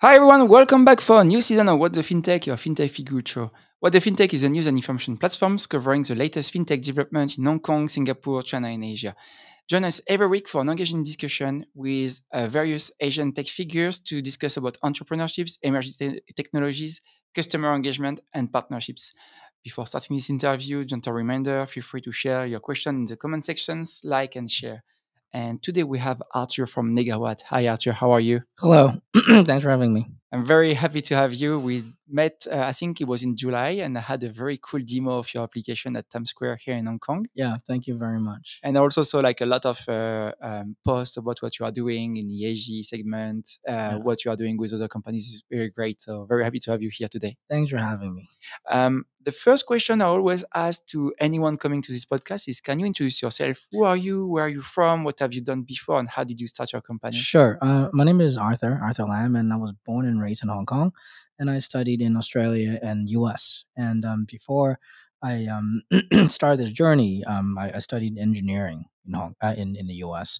Hi everyone, welcome back for a new season of What the FinTech, your FinTech figure show. What the FinTech is a news and information platform covering the latest FinTech development in Hong Kong, Singapore, China, and Asia. Join us every week for an engaging discussion with various Asian tech figures to discuss about entrepreneurships, emerging technologies, customer engagement, and partnerships. Before starting this interview, gentle reminder, feel free to share your question in the comment sections, like and share. And today we have Arthur from Negawatt. Hi Arthur, how are you? Hello. Thanks for having me. I'm very happy to have you. We met, I think it was in July, and I had a very cool demo of your application at Times Square here in Hong Kong. Yeah, thank you very much. And I also saw like a lot of posts about what you are doing in the ESG segment, what you are doing with other companies is very great. So very happy to have you here today. Thanks for having me. The first question I always ask to anyone coming to this podcast is, can you introduce yourself? Who are you? Where are you from? What have you done before? And how did you start your company? Sure. My name is Arthur Lam, and I was born and raised in Hong Kong, and I studied in Australia and US. And before I started this journey, I studied engineering in the US,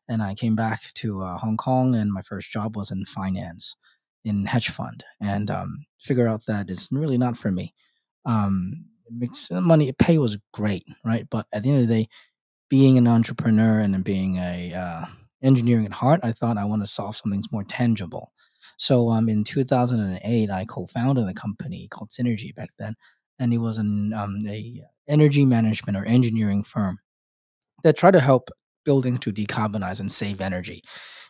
and I came back to Hong Kong, and my first job was in finance, in hedge fund, and figure out that it's really not for me. It makes money, pay was great, right? But at the end of the day, being an entrepreneur and then being a engineering at heart, I thought I want to solve something more tangible. So in 2008, I co-founded a company called Synergy back then, and it was a energy management or engineering firm that tried to help buildings to decarbonize and save energy.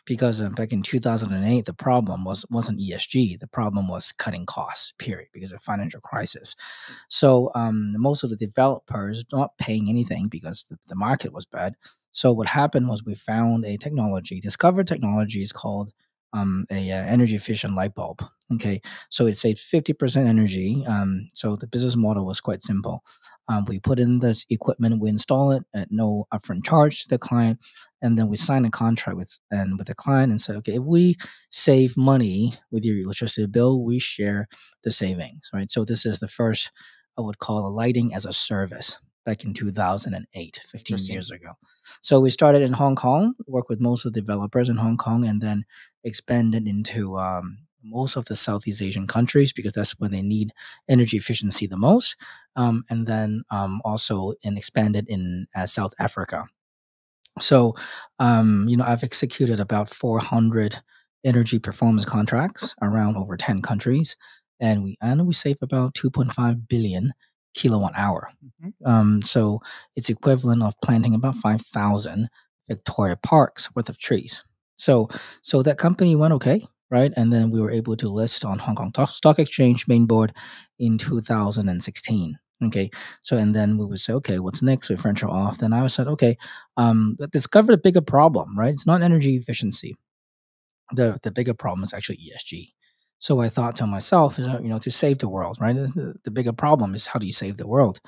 Because back in 2008, the problem wasn't ESG. The problem was cutting costs, period, because of financial crisis. So most of the developers not paying anything because the market was bad. So what happened was we found a technology, discovered technology is called a energy efficient light bulb. Okay, so it saved 50% energy. So the business model was quite simple. We put in this equipment, we install it at no upfront charge to the client, and then we sign a contract with the client and say, okay, if we save money with your electricity bill, we share the savings, right? So this is the first, I would call, a lighting as a service back in 2008, 15 years ago. So we started in Hong Kong, worked with most of the developers in Hong Kong, and then expanded into most of the Southeast Asian countries because that's where they need energy efficiency the most. And then also expanded in South Africa. So, I've executed about 400 energy performance contracts around over 10 countries, and we save about 2.5 billion kilowatt hour. So it's equivalent of planting about 5,000 Victoria Parks worth of trees. So that company went okay, right? And then we were able to list on Hong Kong Stock Exchange main board in 2016. Okay, so and then we would say, okay, what's next? We venture off. Then I said, okay, discovered a bigger problem, right? It's not energy efficiency. The bigger problem is actually ESG. So I thought to myself, to save the world, right? The bigger problem is how do you save the world?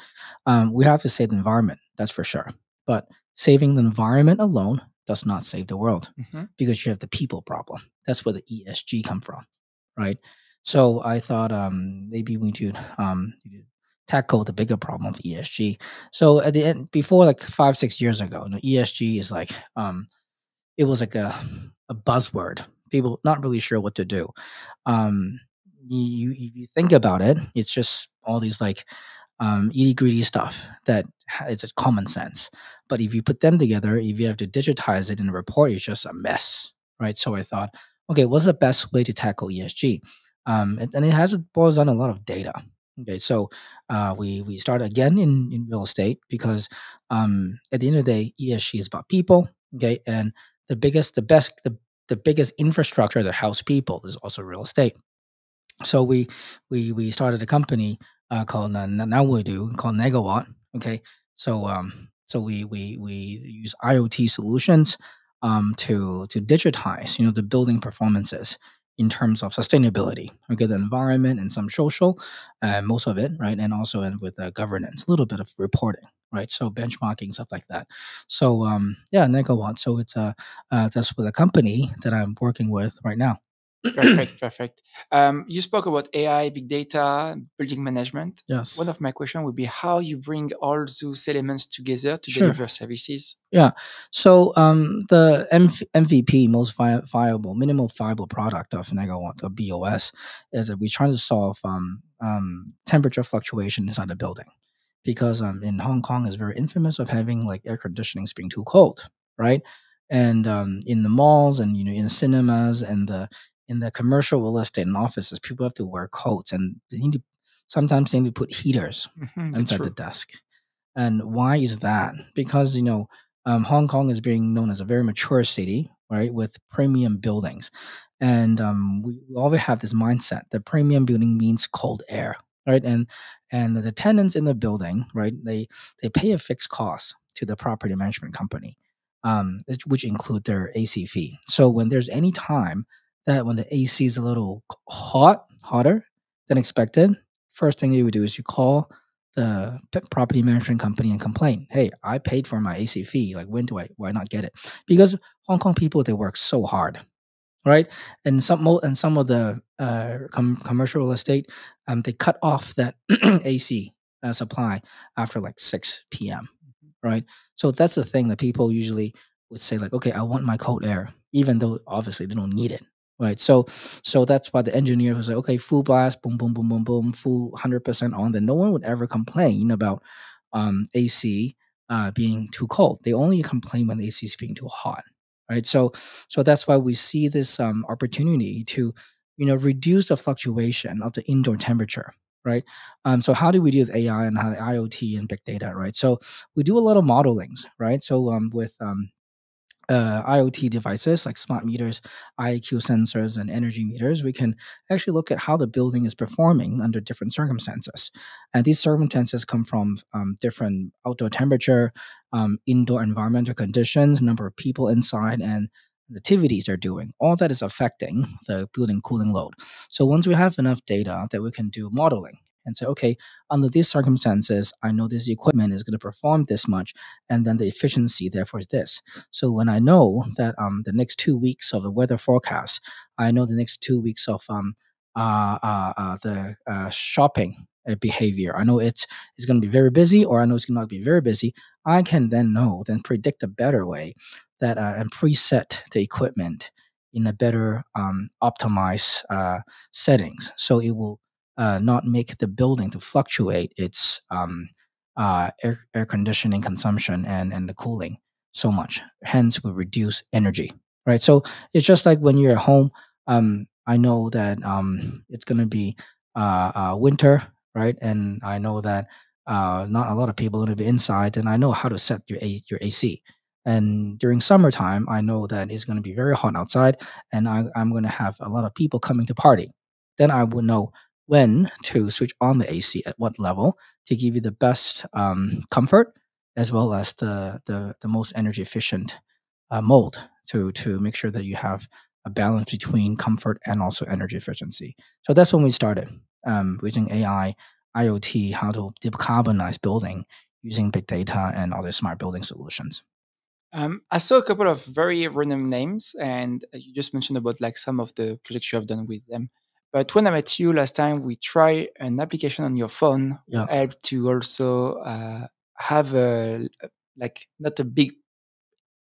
We have to save the environment, that's for sure. But saving the environment alone does not save the world because you have the people problem. That's where the ESG come from, right? So I thought maybe we should tackle the bigger problem of ESG. So at the end, before like 5-6 years ago, ESG is like it was like a buzzword. People not really sure what to do. You think about it, it's just all these like itty gritty stuff that it's a common sense. But if you put them together, if you have to digitize it in a report, it's just a mess, right? So I thought, okay, what's the best way to tackle ESG? And it boils down a lot of data. Okay, so we start again in real estate because at the end of the day, ESG is about people. Okay, and the biggest infrastructure that house people is also real estate. So we started a company called called Negawatt. Okay, so we use IoT solutions to digitize the building performances in terms of sustainability, okay, the environment and some social, most of it, right, and also with governance, a little bit of reporting, right, so benchmarking stuff like that. So yeah, Negawatt. So it's that's with a company that I'm working with right now. Perfect, perfect. You spoke about AI, big data, building management. One Yes. of my question would be how you bring all those elements together to Sure. deliver services. Yeah. So the MVP, most viable, minimal viable product of Negawatt or BOS, is that we're trying to solve temperature fluctuation inside the building, because in Hong Kong is very infamous of having like air conditionings being too cold, right? And in the malls and in cinemas and in the commercial real estate and offices, people have to wear coats, and sometimes they need to put heaters That's inside the true. desk. And why is that? Because Hong Kong is being known as a very mature city, right, with premium buildings, and we always have this mindset that premium building means cold air, right? And the tenants in the building, right, they pay a fixed cost to the property management company, which include their AC fee. So when there's any time that when the AC is a little hotter than expected, first thing you would do is you call the property management company and complain, "Hey, I paid for my AC fee. Like, why not get it?" Because Hong Kong people, they work so hard, right? And some of the commercial real estate, they cut off that AC supply after like 6 p.m., right? So that's the thing that people usually would say, like, okay, I want my cold air, even though obviously they don't need it, right? So that's why the engineer was like, okay, full blast, boom, boom, boom, boom, boom, full 100% on. Then no one would ever complain about AC being too cold. They only complain when the AC is being too hot, right? So that's why we see this opportunity to reduce the fluctuation of the indoor temperature, right? So how do we do with AI and how IoT and big data, right? So we do a lot of modelings, right? So with IoT devices like smart meters, IQ sensors, and energy meters, we can actually look at how the building is performing under different circumstances. And these circumstances come from different outdoor temperature, indoor environmental conditions, number of people inside, and the activities they're doing. All that is affecting the building cooling load. So once we have enough data that we can do modeling and say, okay, under these circumstances, I know this equipment is going to perform this much, and then the efficiency therefore is this. So when I know that the next 2 weeks of the weather forecast, I know the next 2 weeks of the shopping behavior. I know it's going to be very busy, or I know it's going to be very busy. I can then predict a better way that and preset the equipment in a better optimized settings, so it will not make the building to fluctuate its air conditioning consumption and the cooling so much. Hence, we reduce energy, right? So it's just like when you're at home. I know that it's going to be winter, right? And I know that not a lot of people are going to be inside, and I know how to set your AC. And during summertime, I know that it's going to be very hot outside, and I'm going to have a lot of people coming to party. Then I will know when to switch on the AC at what level to give you the best comfort, as well as the most energy efficient mold to make sure that you have a balance between comfort and also energy efficiency. So that's when we started using AI, IoT, how to decarbonize building using big data and other smart building solutions. I saw a couple of very random names, and you just mentioned about like some of the projects you have done with them. But when I met you last time, we tried an application on your phone who Yeah, helped to also have a like not a big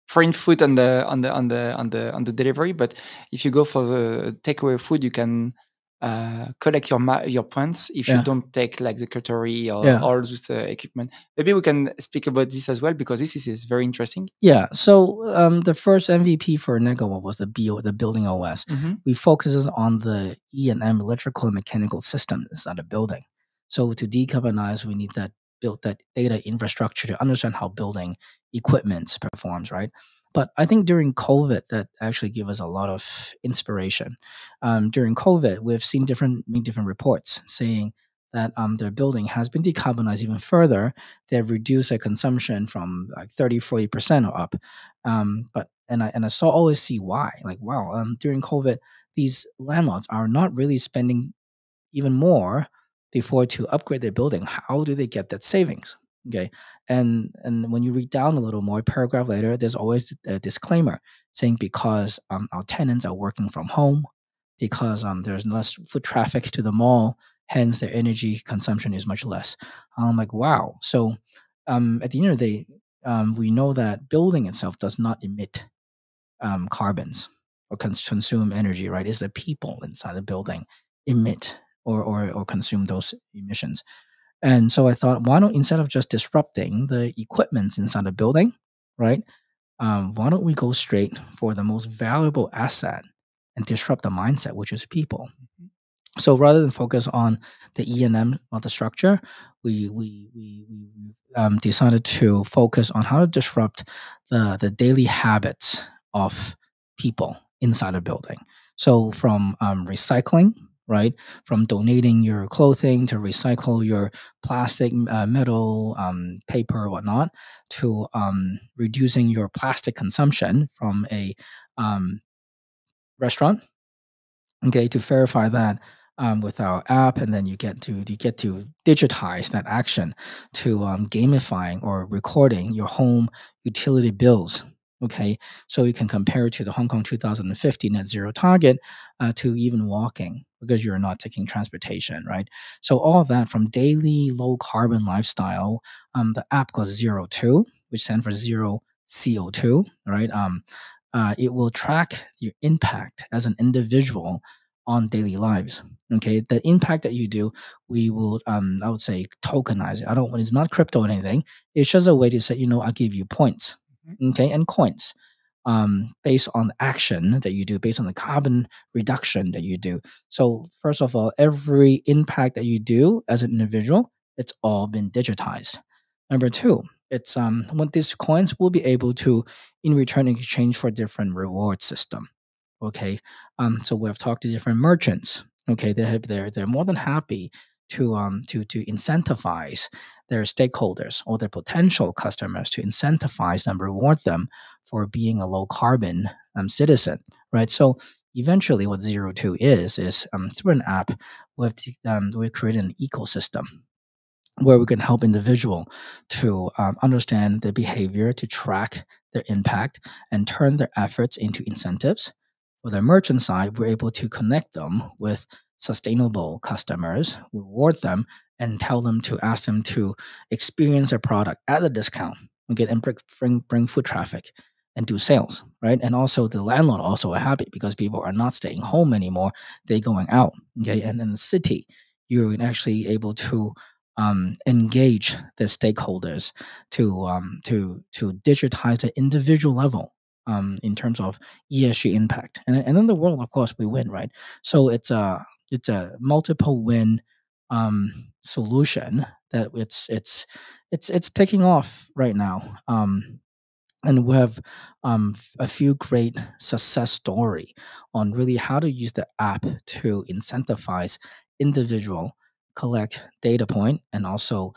print food on the delivery, but if you go for the takeaway food, you can collect your points if you yeah, don't take like the cutlery or yeah. all this equipment. Maybe we can speak about this as well because this is very interesting. Yeah. So the first MVP for Negawatt was the building OS. Hmm. We focuses on the E&M electrical and mechanical systems inside the building. So to decarbonize, we need that build that data infrastructure to understand how building equipment performs, right? But I think during COVID, that actually gave us a lot of inspiration. During COVID, we've seen different reports saying that their building has been decarbonized even further. They've reduced their consumption from like 30-40% or up. But I saw always see why. Like, wow, during COVID, these landlords are not really spending even more before to upgrade their building. How do they get that savings? Okay. And when you read down a little more, paragraph later, there's always a disclaimer saying because our tenants are working from home, because there's less foot traffic to the mall, hence their energy consumption is much less. I'm like, wow. So at the end of the day, we know that building itself does not emit carbons or consume energy, right? It's the people inside the building emit or consume those emissions. And so I thought, why don't, instead of just disrupting the equipments inside the building, right? Why don't we go straight for the most valuable asset and disrupt the mindset, which is people? Mhm. So rather than focus on the E&M of the structure, we decided to focus on how to disrupt the daily habits of people inside a building. So from recycling, right, from donating your clothing to recycle your plastic, metal, paper, whatnot, to reducing your plastic consumption from a restaurant. Okay, to verify that with our app, and then you get to digitize that action to gamifying or recording your home utility bills. Okay, so you can compare it to the Hong Kong 2050 net zero target, to even walking, because you're not taking transportation, right? So all of that from daily low carbon lifestyle. The app goes 02, which stands for zero CO2, right? It will track your impact as an individual on daily lives. Okay, the impact that you do, we will, I would say, tokenize it. I don't. It's not crypto or anything. It's just a way to say, I'll give you points, Mhm. okay, and coins, based on the action that you do, based on the carbon reduction that you do. So first of all, every impact that you do as an individual, it's all been digitized. Number two, it's what these coins will be able to, in return, exchange for different reward system. Okay, so we have talked to different merchants. Okay, they're more than happy to incentivize their stakeholders or their potential customers, to incentivize and reward them for being a low carbon citizen, right? So eventually, what Zero Two is through an app, we created an ecosystem where we can help individual to understand their behavior, to track their impact, and turn their efforts into incentives. For the merchant side, we're able to connect them with sustainable customers, reward them, and tell them to ask them to experience their product at a discount, okay, and bring foot traffic and do sales, right? And also the landlord also are happy because people are not staying home anymore; they're going out, okay. And in the city, you're actually able to engage the stakeholders to digitize the individual level, in terms of ESG impact, and in the world, of course, we win, right? So it's a multiple win solution that it's taking off right now. And we have a few great success story on really how to use the app to incentivize individual, collect data point, and also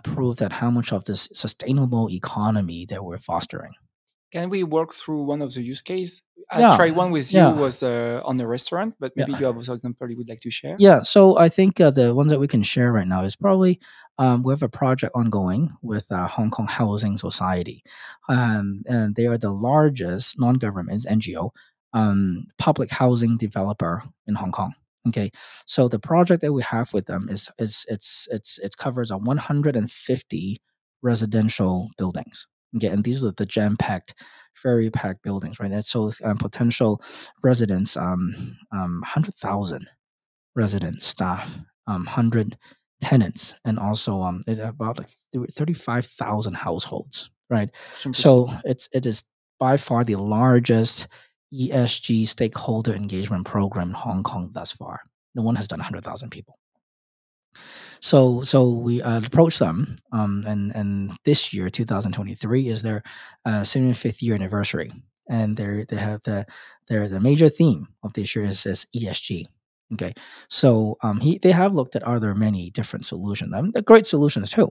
prove that how much of this sustainable economy that we're fostering. Can we work through one of the use case? I Yeah, tried one with you yeah, was on a restaurant, but maybe yeah. you have also example you would like to share. Yeah, so I think the ones that we can share right now is probably, we have a project ongoing with Hong Kong Housing Society, and they are the largest non-government NGO public housing developer in Hong Kong. Okay, so the project that we have with them it covers 150 residential buildings. Okay, and these are the jam-packed, very packed buildings, right? And so potential residents, 100,000 residents, staff, 100 tenants, and also it's about like 35,000 households, right? It's impressive. So it is by far the largest ESG stakeholder engagement program in Hong Kong thus far. No one has done 100,000 people. So we approached them, and this year, 2023, is their 75th year anniversary, and they have the major theme of this year is ESG. Okay, so they have looked at are there many different solutions. They're great solutions too.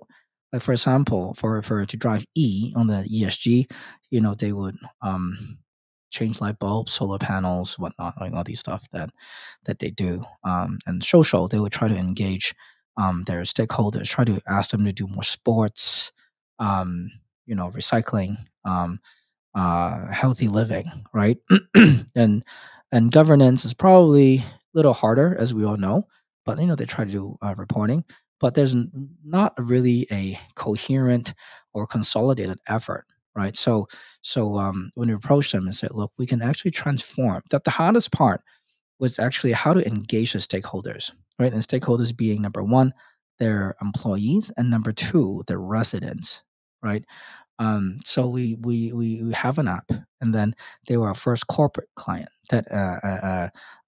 Like for example, for to drive E on the ESG, they would change light bulbs, solar panels, whatnot, like all these stuff that they do. And social, they would try to engage their stakeholders, try to ask them to do more sports, recycling, healthy living, right? And And governance is probably a little harder, as we all know, but they try to do reporting, but there's not really a coherent or consolidated effort, right? So when we approach them and say, look, we can actually transform. That the hardest part was actually how to engage the stakeholders, right? And stakeholders being number one, their employees, and number two, their residents, right? So we have an app, and then they were our first corporate client that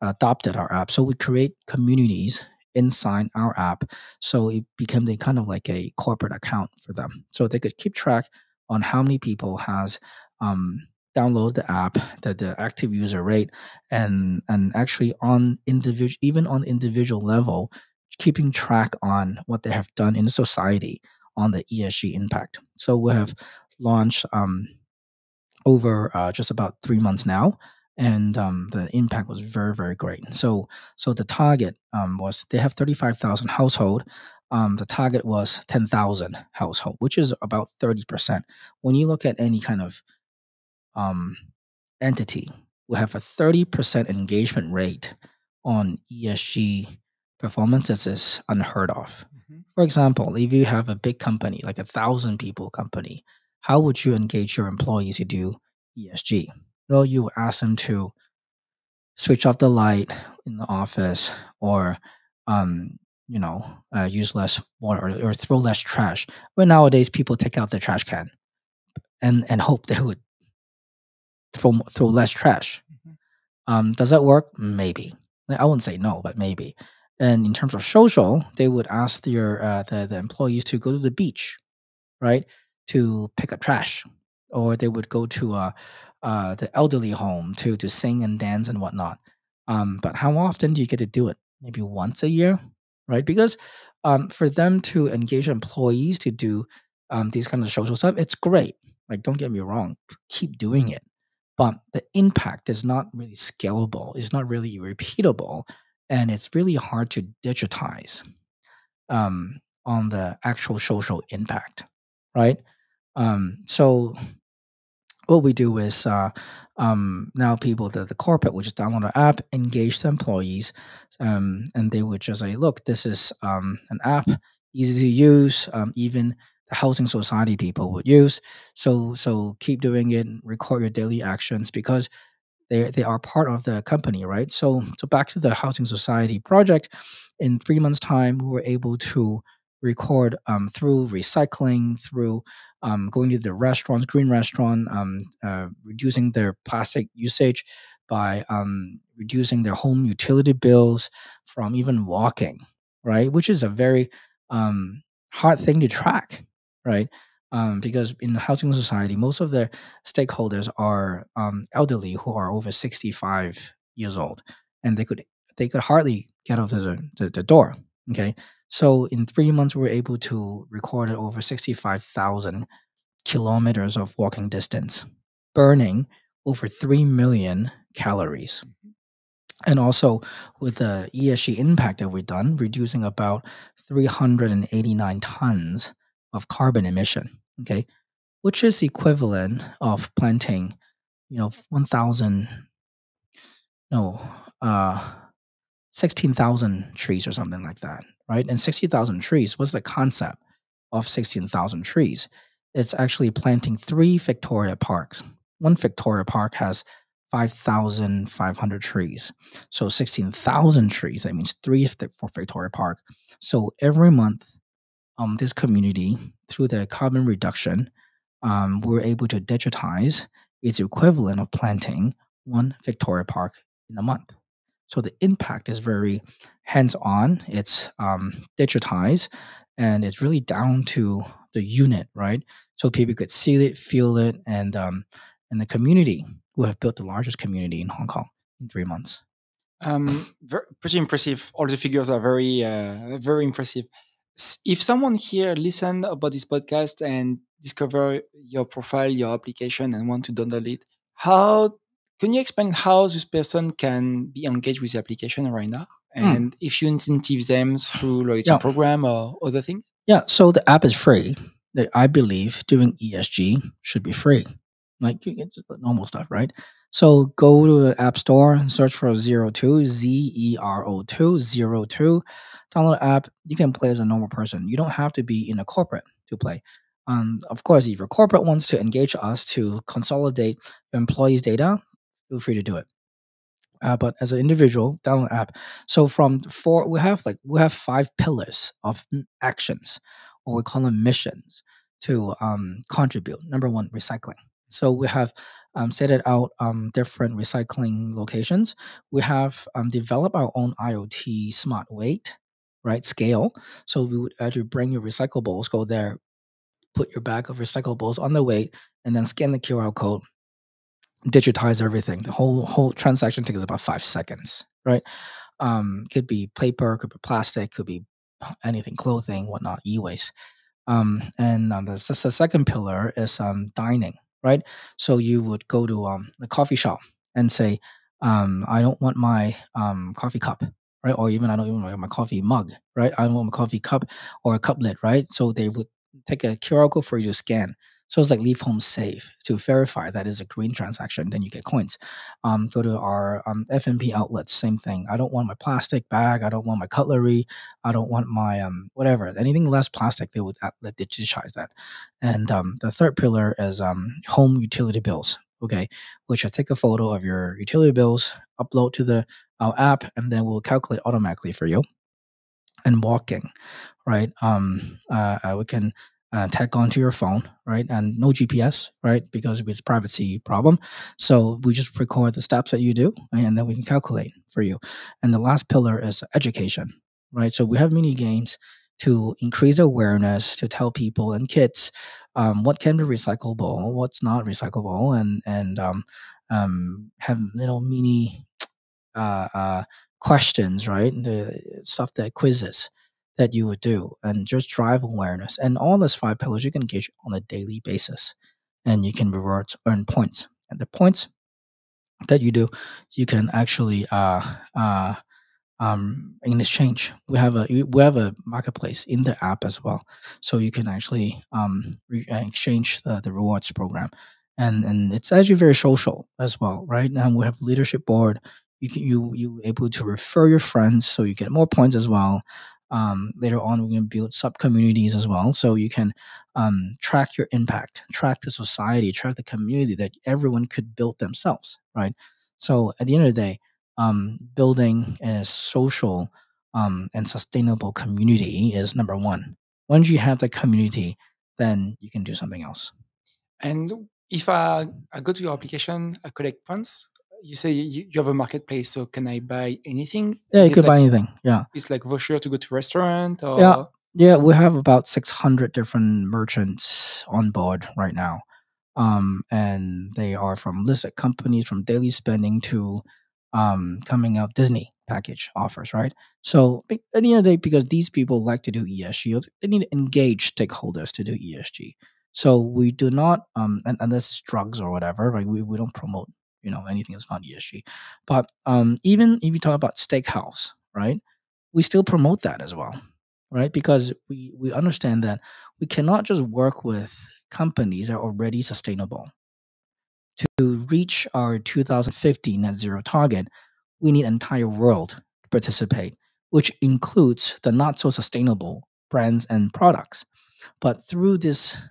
adopted our app. So we create communities inside our app, so it became the kind of like a corporate account for them, so they could keep track on how many people has um, download the app, the active user rate, and actually on individual, even on individual level, keeping track on what they have done in society on the ESG impact. So we have launched over just about 3 months now, and the impact was very, very great. So the target was they have 35,000 household. The target was 10,000 household, which is about 30%. When you look at any kind of um, entity, we have a 30% engagement rate on ESG performance. This is unheard of. Mhm. For example, if you have a big company, like 1,000 people company, how would you engage your employees to do ESG? Well, you ask them to switch off the light in the office, or use less water, or throw less trash. But nowadays, people take out the trash can and hope they would throw less trash. Mhm. Does that work? Maybe. I wouldn't say no, but maybe. And in terms of social, they would ask the employees to go to the beach, right, to pick up trash, or they would go to the elderly home to sing and dance and whatnot. But how often do you get to do it? Maybe once a year, right? Because for them to engage employees to do these kind of social stuff, it's great. Like, don't get me wrong, keep doing it. But the impact is not really scalable. It's not really repeatable, and it's really hard to digitize on the actual social impact, right? So what we do is now people, the corporate would just download our app, engage the employees, and they would just say, look, this is an app, easy to use, even the housing society people would use. So keep doing it, record your daily actions, because they are part of the company, right? So back to the housing society project, in 3 months' time, we were able to record through recycling, through going to the restaurants, green restaurant, reducing their plastic usage by reducing their home utility bills from even walking, right? Which is a very hard thing to track, right? Because in the housing society, most of the stakeholders are elderly who are over 65 years old, and they could hardly get out of the door. Okay, so in 3 months, we were able to record over 65,000 kilometers of walking distance, burning over 3 million calories. And also with the ESG impact that we've done, reducing about 389 tons of carbon emission. Okay, which is equivalent of planting, 1,000, no, uh, 16,000 trees or something like that, right? And 60,000 trees, what's the concept of 16,000 trees? It's actually planting 3 Victoria Parks. One Victoria Park has 5,500 trees. So 16,000 trees, that means for Victoria Park. So every month, this community, through the carbon reduction, we're able to digitize its equivalent of planting 1 Victoria Park in a month. So the impact is very hands-on. It's digitized, and it's really down to the unit, right? So people could see it, feel it, and the community. We have built the largest community in Hong Kong in 3 months. Pretty impressive. All the figures are very impressive. If someone here listen about this podcast and discover your profile, your application, and want to download it, how can you explain how this person can be engaged with the application right now? Hmm. And if you incentive them through loyalty Yeah. program or other things? Yeah, so the app is free. I believe doing ESG should be free. Like, it's normal stuff, right? So go to the App Store and search for Zero2, ZERO2, Zero2. Download the app. You can play as a normal person. You don't have to be in a corporate to play. Of course, if your corporate wants to engage us to consolidate employees' data, feel free to do it. But as an individual, download the app. So from four, we have 5 pillars of actions, or we call them missions, to contribute. Number one, recycling. So we have set it out different recycling locations. We have developed our own IoT smart weight, right, scale. So we would actually bring your recyclables, go there, put your bag of recyclables on the weight, and then scan the QR code, digitize everything. The whole transaction takes about 5 seconds, right? Could be paper, could be plastic, could be anything, clothing, whatnot, e-waste. And the second pillar is dining, right? So you would go to the coffee shop and say, I don't want my coffee cup, right? Or even I don't even want my coffee mug, right? I don't want my coffee cup or a cuplet, right? So they would take a QR code for you to scan. So it's like leave home safe to verify that is a green transaction. Then you get coins. Go to our FMP outlets, same thing. I don't want my plastic bag. I don't want my cutlery. I don't want my whatever, anything less plastic. They would digitize that. And the third pillar is home utility bills. Okay, which I take a photo of your utility bills, upload to the our app, and then we'll calculate automatically for you. And walking, right? We can tag onto your phone, right? And no GPS, right? Because it's a privacy problem. So we just record the steps that you do, and then we can calculate for you. And the last pillar is education, right? So we have mini games to increase awareness, to tell people and kids what can be recyclable, what's not recyclable, and have little mini uh, questions, right? The stuff that quizzes that you would do, and just drive awareness. And all those 5 pillars you can engage on a daily basis, and you can reward, earn points. And the points that you do, you can actually in exchange, we have a marketplace in the app as well, so you can actually exchange the rewards program, and it's actually very social as well, right? And we have leadership board. You able to refer your friends, so you get more points as well. Later on, we're going to build sub communities as well, so you can track your impact, track the society, track the community that everyone could build themselves, right? So at the end of the day, building a social and sustainable community is number one. Once you have the community, then you can do something else. And if I go to your application, I collect points. You say you have a marketplace, so can I buy anything? Yeah, Is you it could like buy anything. Yeah. it's like voucher to go to restaurant Yeah. or Yeah, we have about 600 different merchants on board right now. And they are from listed companies, from daily spending to coming out Disney package offers, right? So at the end of the day, because these people like to do ESG, they need to engage stakeholders to do ESG. So we do not, unless it's drugs or whatever, right? We don't promote, anything that's not ESG. But even if you talk about steakhouse, right? We still promote that as well, right? Because we understand that we cannot just work with companies that are already sustainable. To reach our 2050 net zero target, we need entire world to participate, which includes the not so sustainable brands and products. But through this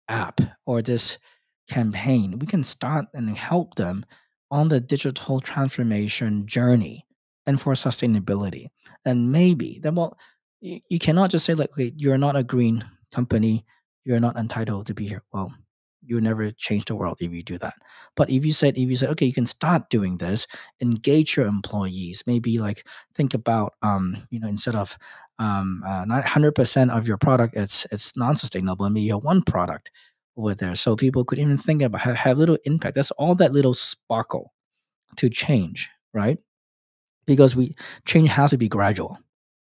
app or this campaign, we can start and help them on the digital transformation journey and for sustainability. And maybe then, well, you cannot just say like, okay, you're not a green company, you're not entitled to be here. Well, you never change the world if you do that. But if you said, okay, you can start doing this, engage your employees. Maybe like think about, instead of not 100% of your product, it's non-sustainable. Maybe you have one product over there, so people could even think about have little impact. That's all that little sparkle to change, right? Because we change has to be gradual.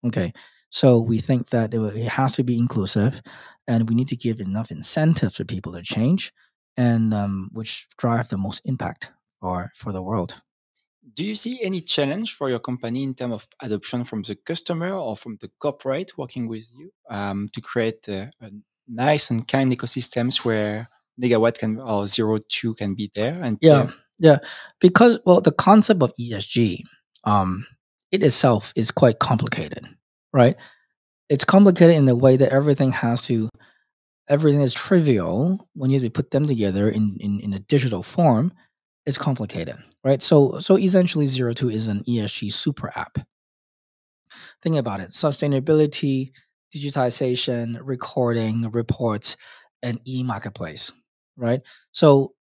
Okay, so we think that it has to be inclusive, and we need to give enough incentive for people to change, and which drive the most impact for the world. do you see any challenge for your company in terms of adoption from the customer or from the corporate working with you to create a nice and kind ecosystems where Negawatt can or Zero Two can be there and Yeah, play? Yeah, because well, the concept of ESG, um, it itself is quite complicated, right? It's complicated in the way that everything is trivial when you have to put them together in a digital form. It's complicated, right? So essentially, Zero Two is an ESG super app. Think about it: sustainability, digitization, recording, reports, and e-marketplace, right? So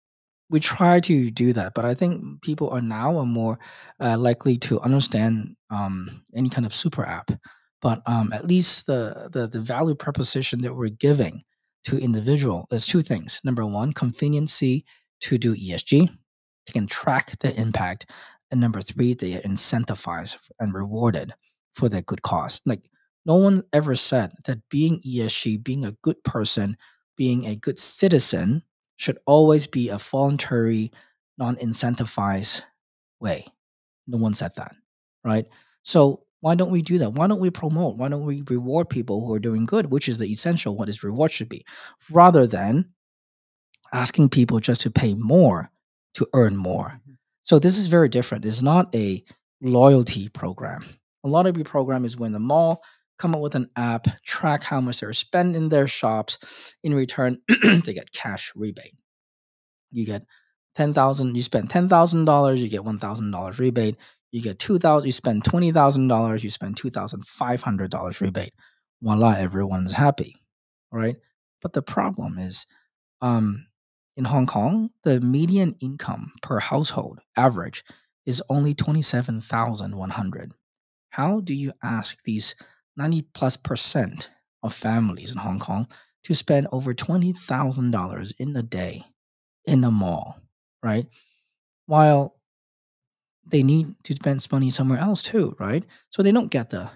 we try to do that, but I think people are more likely to understand any kind of super app. But at least the value proposition that we're giving to individual is two things. Number one, conveniency to do ESG. They can track the impact. And number three, they are incentivized and rewarded for their good cause. Like no one ever said that being ESG, being a good person, being a good citizen should always be a voluntary, non-incentivized way. No one said that, right? So why don't we do that? Why don't we promote? Why don't we reward people who are doing good, which is the essential, what his reward should be, rather than asking people just to pay more to earn more. Mhm. So this is very different. It's not a loyalty program. A loyalty program is when the mall come up with an app, track how much they're spending in their shops. In return, they get cash rebate. You get 10,000, you spend $10,000, you get $1,000 rebate. You get 2,000, you spend $20,000, you spend $2,500 rebate. Voila, everyone's happy, right? But the problem is, um, in Hong Kong, the median income per household average is only 27,100. How do you ask these 90 plus percent of families in Hong Kong to spend over $20,000 in a day in a mall, right? While they need to spend money somewhere else too, right? So they don't get the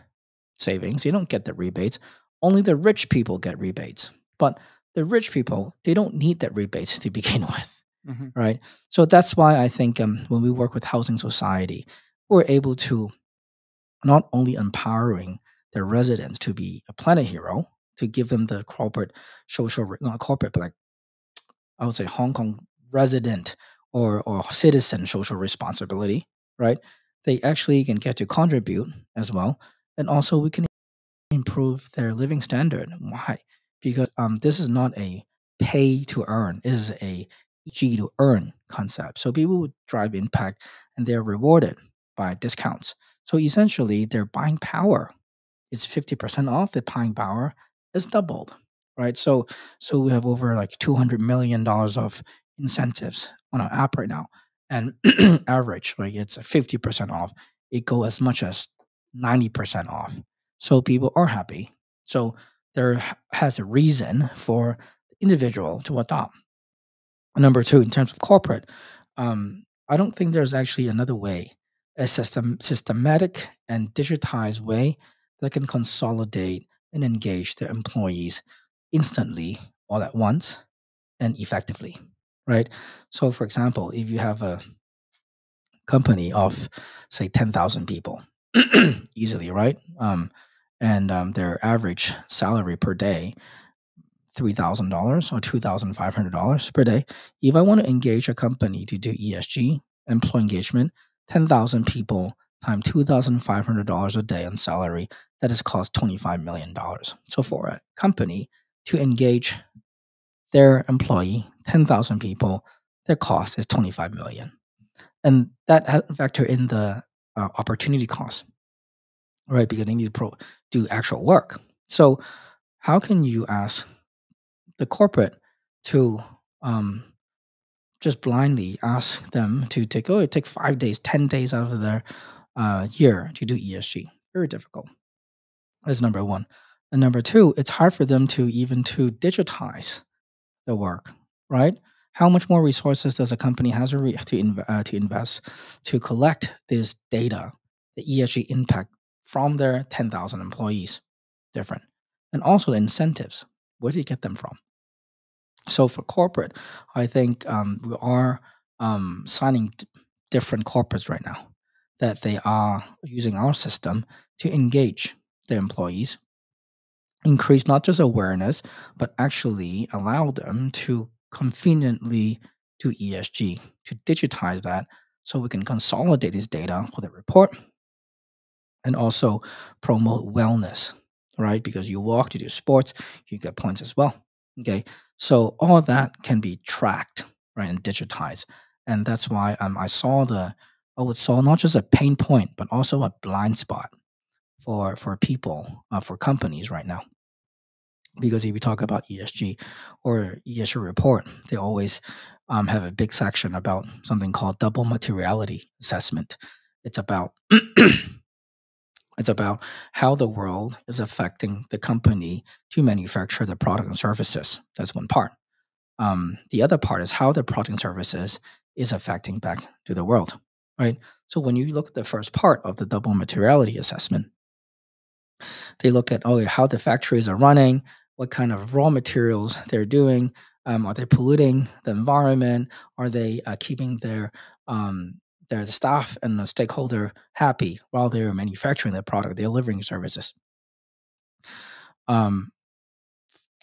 savings, they don't get the rebates. Only the rich people get rebates. But the rich people, they don't need that rebates to begin with, Mhm. right? So that's why I think when we work with housing society, we're able to not only empowering their residents to be a planet hero, to give them the corporate social, not corporate, but like I would say Hong Kong resident or citizen social responsibility, right? They actually can get to contribute as well. And also we can improve their living standard. Why? Because this is not a pay to earn, it is a G to earn concept. So people would drive impact and they're rewarded by discounts. So essentially their buying power is 50% off, the buying power is doubled, right? So we have over like $200 million of incentives on our app right now. And average, like it's 50% off. It go as much as 90% off. So people are happy. So has a reason for the individual to adopt. Number two, in terms of corporate, I don't think there's actually another way, a systematic and digitized way that can consolidate and engage their employees instantly, all at once, and effectively, right? So, for example, if you have a company of, say, 10,000 people, easily, right? And their average salary per day $3,000 or $2,500 per day. If I want to engage a company to do ESG, employee engagement, 10,000 people times $2,500 a day on salary, that is cost $25 million. So for a company to engage their employee, 10,000 people, their cost is 25 million. And that has factor in the opportunity cost, right? Because they need to do actual work. So how can you ask the corporate to um, just blindly ask them to take 5 days, 10 days out of their year to do ESG? Very difficult. That's number one. And number two, it's hard for them to even to digitize the work, right? How much more resources does a company has to invest to collect this data, the ESG impact from their 10,000 employees? Different, and also the incentives. Where do you get them from? So for corporate, I think we are signing different corporates right now that they are using our system to engage their employees, increase not just awareness, but actually allow them to conveniently to ESG to digitize that so we can consolidate this data for the report and also promote wellness, right? Because you walk to do sports, you get points as well. Okay. So all of that can be tracked, right, and digitized. And that's why I would saw not just a pain point, but also a blind spot for people, for companies right now. Because if you talk about ESG or ESG report, they always have a big section about something called double materiality assessment. It's about it's about how the world is affecting the company to manufacture the product and services. That's one part. The other part is how the product and services is affecting back to the world, right? So when you look at the first part of the double materiality assessment, they look at how the factories are running, what kind of raw materials they're doing. Are they polluting the environment? Are they keeping their staff and the stakeholder happy while they're manufacturing the product, delivering services? Um,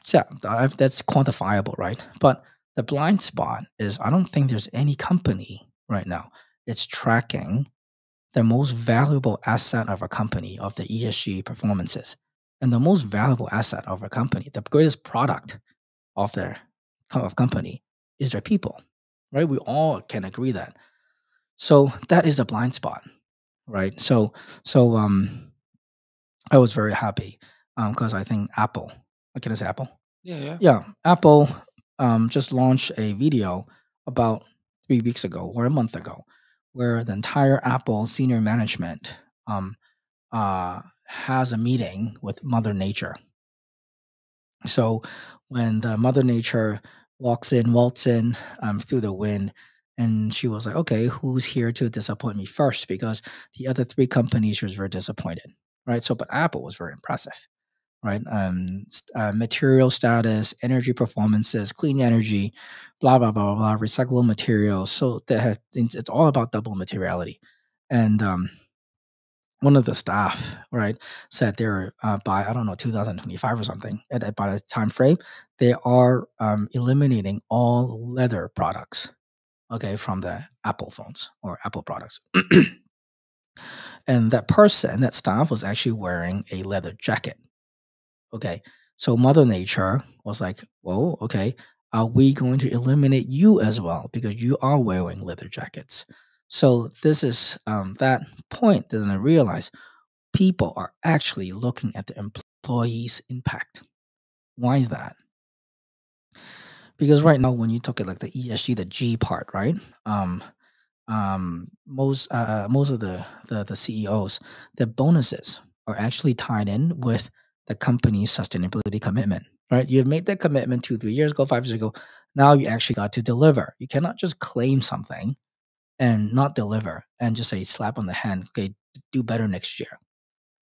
so yeah, that's quantifiable, right? But the blind spot is I don't think there's any company right now it's tracking the most valuable asset of a company of the ESG performances. And the most valuable asset of a company, the greatest product of their company is their people, right? We all can agree that. So that is a blind spot, right? So I was very happy because I think Apple, can I say Apple? Yeah, yeah. Yeah, Apple just launched a video about 3 weeks ago or a month ago, where the entire Apple senior management has a meeting with Mother Nature. So when the Mother Nature waltz in through the wind, and she was like, "Okay, who's here to disappoint me first?" Because the other three companies was very disappointed, right? So, but Apple was very impressive, right? Material status, energy performances, clean energy, blah blah blah blah, recyclable materials. So it's all about double materiality, and one of the staff, right, said they're by I don't know 2025 or something. By the time frame, they are eliminating all leather products, okay, from the Apple phones or Apple products. And that staff was actually wearing a leather jacket. Okay. So Mother Nature was like, whoa, okay, are we going to eliminate you as well because you are wearing leather jackets? So this is that point that I realize people are actually looking at the employee's impact. Why is that? Because right now, when you talk at like the ESG, the G part, right? Um, most of the CEOs, their bonuses are actually tied in with the company's sustainability commitment, right? You've made that commitment 2, 3 years ago, 5 years ago. Now you actually got to deliver. You cannot just claim something and not deliver and just say slap on the hand. Okay, do better next year,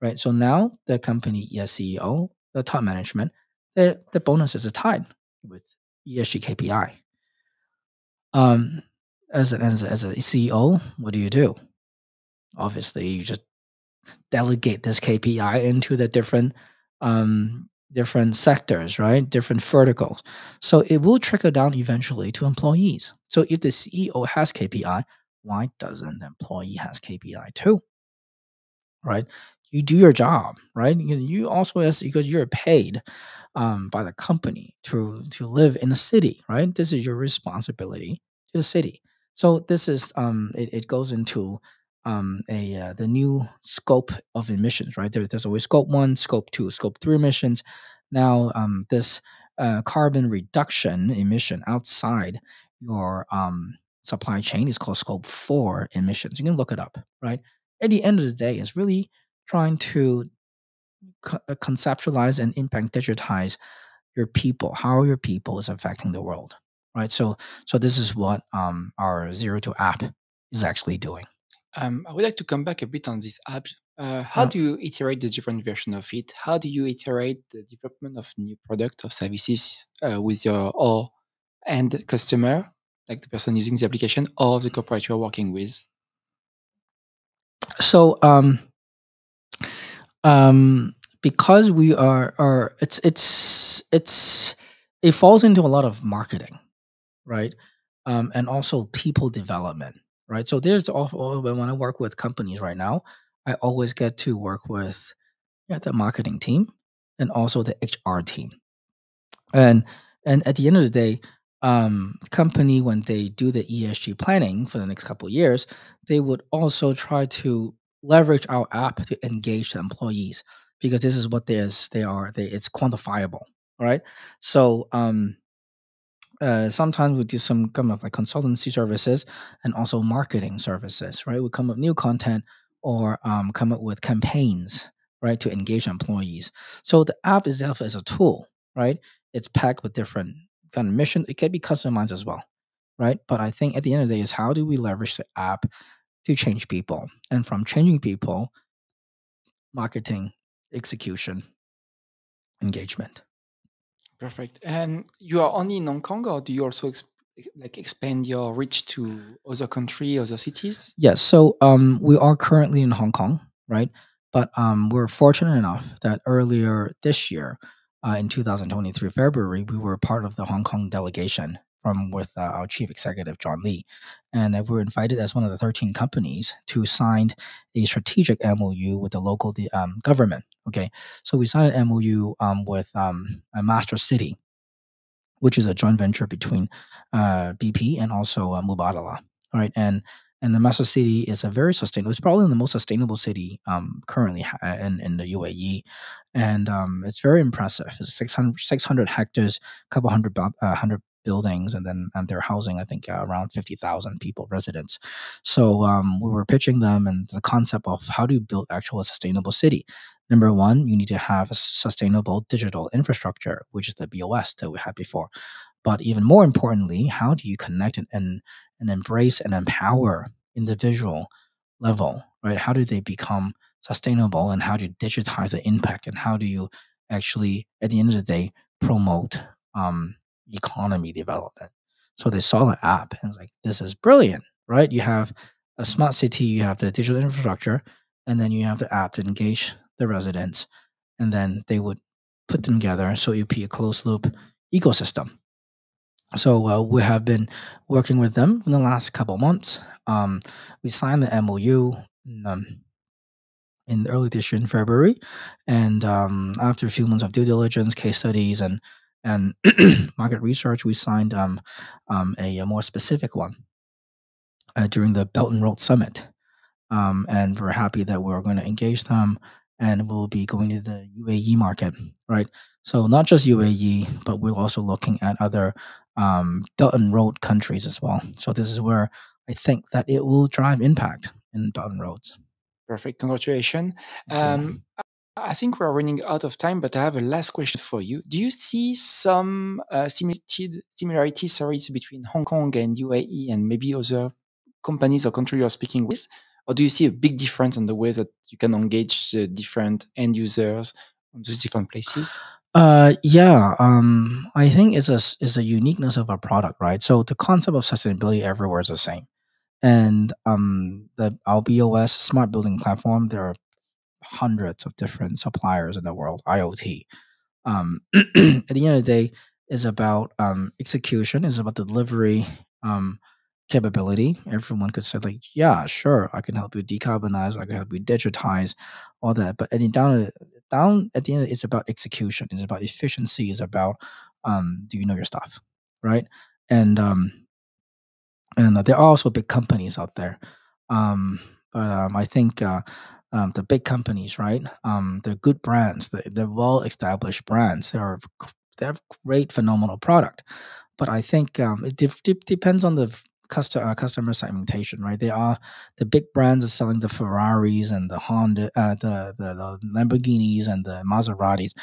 right? So now the company CEO, the top management, the bonuses are tied with ESG KPI. Um, as a CEO, what do? Obviously, you just delegate this KPI into the different sectors, right? Different verticals. So it will trickle down eventually to employees. So if the CEO has KPI, why doesn't the employee has KPI too? Right? You do your job, right? You also because you're paid by the company to live in a city, right? This is your responsibility to the city. So this is it goes into a the new scope of emissions, right? There's always scope 1, scope 2, scope 3 emissions. Now this carbon reduction emission outside your supply chain is called scope 4 emissions. You can look it up, right? At the end of the day, it's really trying to conceptualize and impact digitize your people, how your people is affecting the world, right? So this is what our zero to app is actually doing. I would like to come back a bit on this app. How Yeah. do you iterate the different version of it? How do you iterate the development of new product or services with your or end customer, like the person using the application, or the corporate you're working with? So because we are it falls into a lot of marketing, right? and also people development, right? So there's also when I work with companies right now, I always get to work with, yeah, the marketing team and also the HR team. And at the end of the day, the company, when they do the ESG planning for the next couple of years, they would also try to leverage our app to engage the employees, because this is what it's quantifiable, right? So sometimes we do some kind of like consultancy services and also marketing services, right? We come up with new content or come up with campaigns, right, to engage employees. So the app itself is a tool, right? It's packed with different kind of mission. It can be customized as well, right? But I think at the end of the day is how do we leverage the app to change people, and from changing people, marketing, execution, engagement. Perfect. And you are only in Hong Kong, or do you also like expand your reach to other country, other cities? Yes. So we are currently in Hong Kong, right? But we're fortunate enough that earlier this year, in 2023 February, we were part of the Hong Kong delegation from with our chief executive John Lee, and we were invited as one of the 13 companies to sign a strategic MOU with the local government. Okay, so we signed an MOU with a Master City, which is a joint venture between BP and also Mubadala. All right, and the Master City is a very sustainable. It's probably the most sustainable city currently in the UAE, and it's very impressive. It's 600 hectares, couple hundred buildings, and then they're housing, I think, around 50,000 people, residents. So we were pitching them and the concept of how do you build actual sustainable city. Number one, you need to have a sustainable digital infrastructure, which is the BOS that we had before. But even more importantly, how do you connect and embrace and empower individual level, right? How do they become sustainable, and how do you digitize the impact, and how do you actually, at the end of the day, promote um, economy development? So they saw the app and it's like, this is brilliant, right? You have a smart city, you have the digital infrastructure, and then you have the app to engage the residents, and then they would put them together so it'd be a closed loop ecosystem. So we have been working with them in the last couple months. We signed the MOU in early this year in February, and after a few months of due diligence, case studies, and market research, we signed a more specific one during the Belt and Road Summit. And we're happy that we're going to engage them, and we'll be going to the UAE market, right? So not just UAE, but we're also looking at other Belt and Road countries as well. So this is where I think that it will drive impact in Belt and Roads. Perfect. Congratulations. Thank you. Um, I think we're running out of time, but I have a last question for you. Do you see some similarities, sorry, between Hong Kong and UAE and maybe other companies or countries you're speaking with? Or do you see a big difference in the way that you can engage the different end users on those different places? Yeah. I think it's a uniqueness of our product, right? So the concept of sustainability everywhere is the same, and the our BOS smart building platform, there are hundreds of different suppliers in the world, IoT. At the end of the day, is about execution, is about delivery, um, capability. Everyone could say like, yeah, sure, I can help you decarbonize, I can help you digitize, all that. But down at the end, it's about execution. It's about efficiency. It's about do you know your stuff, right? And there are also big companies out there. Um, but I think the big companies, right? They're good brands. They're well-established brands. They have great, phenomenal product. But I think depends on the customer segmentation, right? They are the big brands are selling the Ferraris and the Honda, the Lamborghinis and the Maseratis.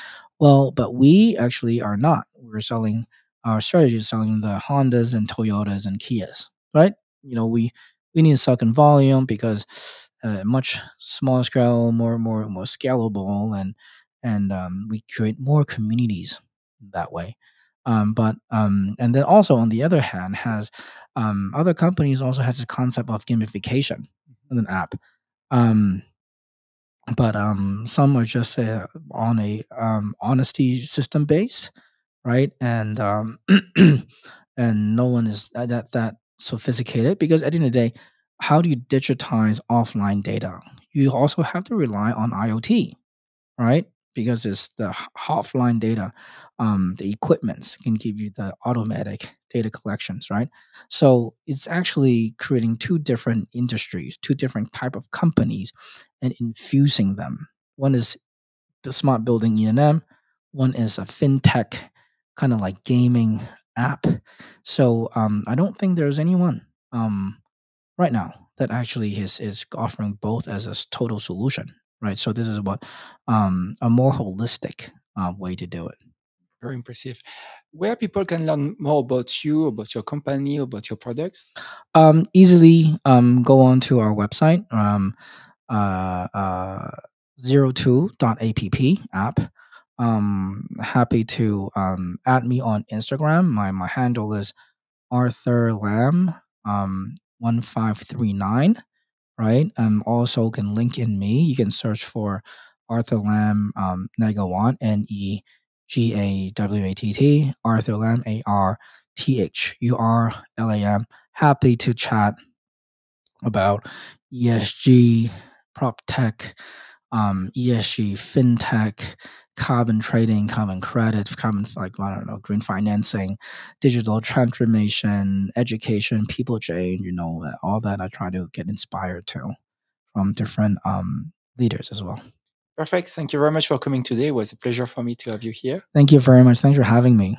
Well, but we actually are not. We're selling our strategy is selling the Hondas and Toyotas and Kias, right? You know, we need second volume because much smaller scale, more scalable, and we create more communities that way. And then also on the other hand, has other companies also has a concept of gamification in an app. Um, but some are just on a honesty system based, right? And and no one is that sophisticated, because at the end of the day, how do you digitize offline data? You also have to rely on IoT, right? Because it's the offline data, the equipments can give you the automatic data collections, right? So it's actually creating two different industries, two different type of companies, and infusing them. One is the smart building E&M, one is a fintech kind of like gaming app. So I don't think there's anyone right now that actually is offering both as a total solution, right? So this is what a more holistic way to do it. Very impressive. Where people can learn more about you, about your company, about your products? Easily go on to our website, uh, uh, 02.app. Happy to add me on Instagram. My handle is Arthur Lam 1539. Right? Also can link in me. You can search for Arthur Lam Negawatt, Negawatt, Arthur Lam Arthurlam. Happy to chat about ESG, prop tech, ESG, fintech, carbon trading, carbon credit, carbon, like, I don't know, green financing, digital transformation, education, people change. All that I try to get inspired to from different leaders as well. Perfect. Thank you very much for coming today. It was a pleasure for me to have you here. Thank you very much. Thanks for having me.